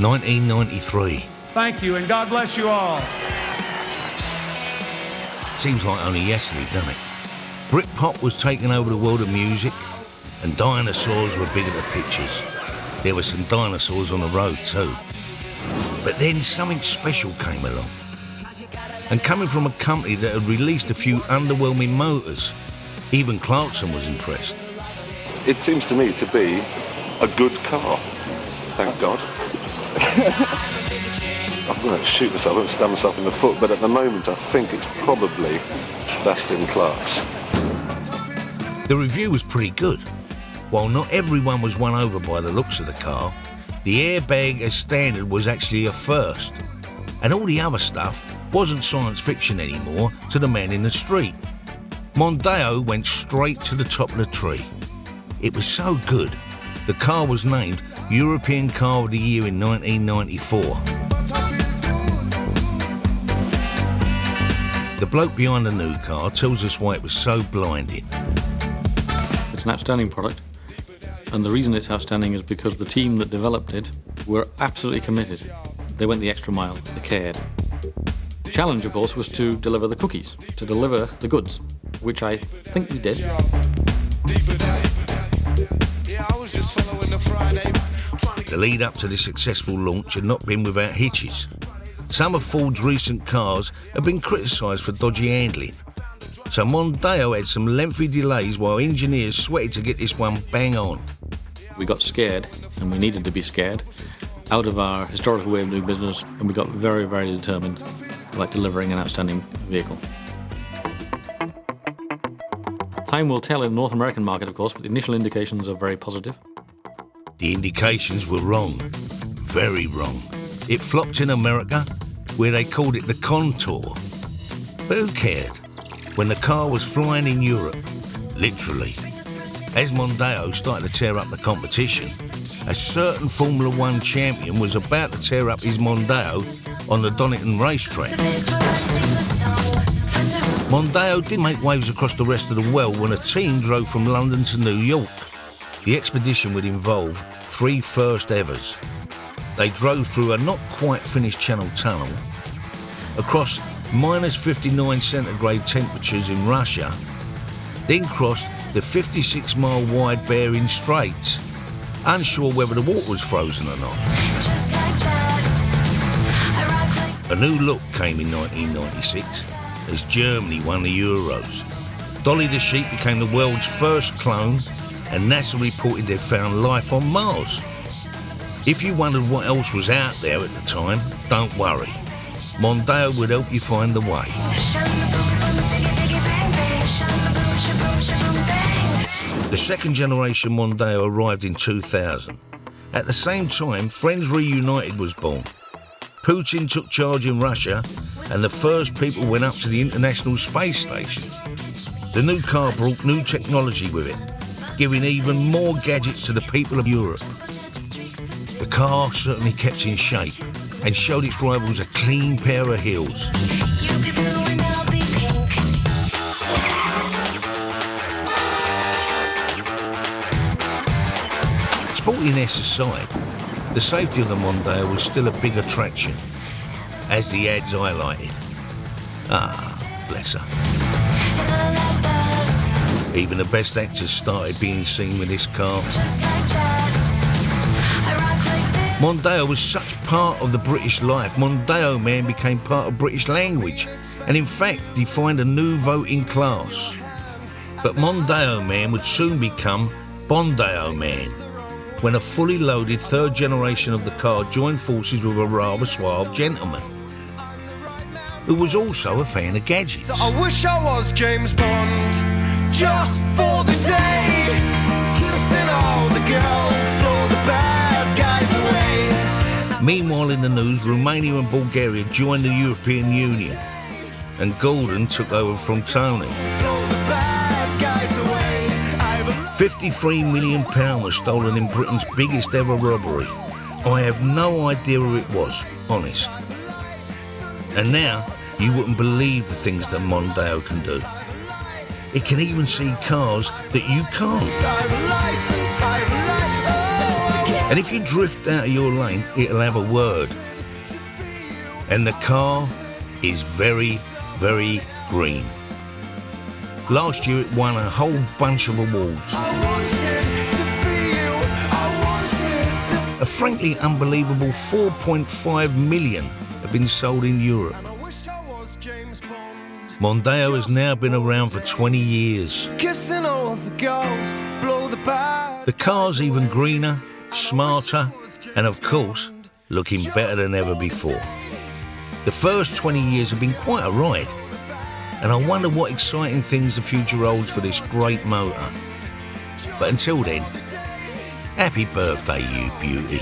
1993. Thank you, and God bless you all. Seems like only yesterday, doesn't it? Britpop was taking over the world of music, and dinosaurs were big at the pictures. There were some dinosaurs on the road too. But then something special came along. And coming from a company that had released a few underwhelming motors, even Clarkson was impressed. It seems to me to be a good car, thank God. I'm going to shoot myself, I'm going to stab myself in the foot, but at the moment I think it's probably best in class. The review was pretty good. While not everyone was won over by the looks of the car, the airbag as standard was actually a first. And all the other stuff wasn't science fiction anymore to the man in the street. Mondeo went straight to the top of the tree. It was so good, the car was named European Car of the Year in 1994. The bloke behind the new car tells us why it was so blinding. It's an outstanding product, and the reason it's outstanding is because the team that developed it were absolutely committed. They went the extra mile, they cared. The challenge, of course, was to deliver the cookies, to deliver the goods, which I think we did. The lead up to the successful launch had not been without hitches. Some of Ford's recent cars have been criticised for dodgy handling. So Mondeo had some lengthy delays while engineers sweated to get this one bang on. We got scared, and we needed to be scared, out of our historical way of doing business, and we got very, very determined about delivering an outstanding vehicle. Time will tell in the North American market, of course, but the initial indications are very positive. The indications were wrong. Very wrong. It flopped in America, where they called it the Contour. But who cared? When the car was flying in Europe, literally. As Mondeo started to tear up the competition, a certain Formula One champion was about to tear up his Mondeo on the Donington racetrack. Mondeo did make waves across the rest of the world when a team drove from London to New York. The expedition would involve 3 first-evers. They drove through a not-quite-finished Channel Tunnel, across -59 centigrade temperatures in Russia, then crossed the 56-mile-wide Bering Straits, unsure whether the water was frozen or not. A new look came in 1996 as Germany won the Euros. Dolly the sheep became the world's first clone, and NASA reported they'd found life on Mars. If you wondered what else was out there at the time, don't worry. Mondeo would help you find the way. The second generation Mondeo arrived in 2000. At the same time, Friends Reunited was born. Putin took charge in Russia, and the first people went up to the International Space Station. The new car brought new technology with it, giving even more gadgets to the people of Europe. The car certainly kept in shape and showed its rivals a clean pair of heels. Sportiness aside, the safety of the Mondeo was still a big attraction, as the ads highlighted. Ah, bless her. Even the best actors started being seen with this car. Mondeo was such part of the British life. Mondeo Man became part of British language, and in fact defined a new voting class. But Mondeo Man would soon become Bondeo Man, when a fully loaded third generation of the car joined forces with a rather suave gentleman, who was also a fan of gadgets. So I wish I was James Bond, just for the day, kissing all the girls, blow the bad guys away. Meanwhile in the news, Romania and Bulgaria joined the European Union, and Gordon took over from Tony. £53 million was stolen in Britain's biggest ever robbery. I have no idea who it was, honest. And now, you wouldn't believe the things that Mondeo can do. It can even see cars that you can't. And if you drift out of your lane, it'll have a word. And the car is very, very green. Last year it won a whole bunch of awards. A frankly unbelievable 4.5 million have been sold in Europe. Mondeo has now been around for 20 years. The car's even greener, smarter, and of course, looking better than ever before. The first 20 years have been quite a ride, and I wonder what exciting things the future holds for this great motor. But until then, happy birthday, you beauty.